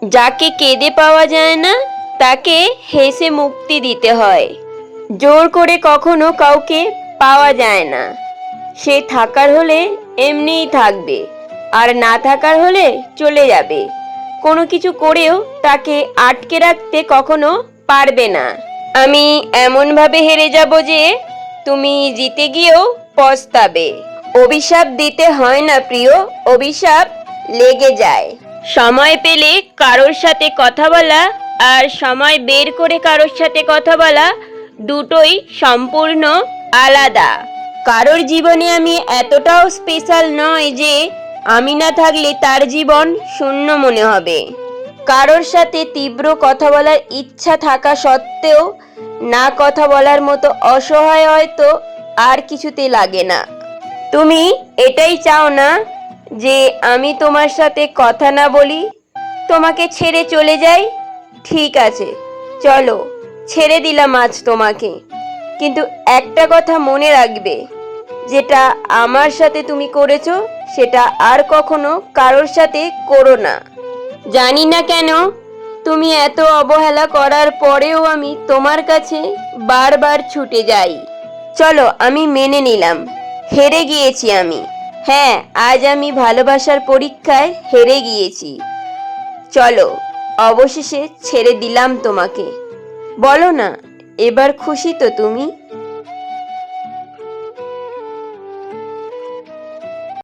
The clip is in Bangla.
যাকে কেঁদে পাওয়া যায় না তাকে হেসে মুক্তি দিতে হয়। জোর করে কখনো কাউকে পাওয়া যায় না। সে থাকার হলে এমনিই থাকবে, আর না থাকার হলে চলে যাবে। কোনো কিছু করেও তাকে আটকে রাখতে কখনো পারবে না। আমি এমনভাবে হেরে যাব যে তুমি জিতে গিয়েও পস্তাবে। অভিশাপ দিতে হয় না প্রিয়, অভিশাপ লেগে যায়। সময় পেলে কারোর সাথে কথা বলা আর সময় বের করে কারোর সাথে কথা বলা দুটোই সম্পূর্ণ আলাদা। কারোর জীবনে আমি এতটাও স্পেশাল নয় যে আমি না থাকলে তার জীবন শূন্য মনে হবে। কারোর সাথে তীব্র কথা বলার ইচ্ছা থাকা সত্ত্বেও না কথা বলার মতো অসহায় হয়তো আর কিছুতে লাগে না। তুমি এটাই চাও না যে আমি তোমার সাথে কথা না বলি, তোমাকে ছেড়ে চলে যাই? ঠিক আছে, চলো, ছেড়ে দিলাম আজ তোমাকে। কিন্তু একটা কথা মনে রাখবে, যেটা আমার সাথে তুমি করেছো সেটা আর কখনো কারোর সাথে করো না। জানি না কেন তুমি এত অবহেলা করার পরেও আমি তোমার কাছে বারবার ছুটে যাই। চলো, আমি মেনে নিলাম, হেরে গিয়েছি আমি। হ্যাঁ, আজ আমি ভালোবাসার পরীক্ষায় হেরে গিয়েছি। চলো, অবশেষে ছেড়ে দিলাম তোমাকে। বলো না, এবার খুশি তো তুমি?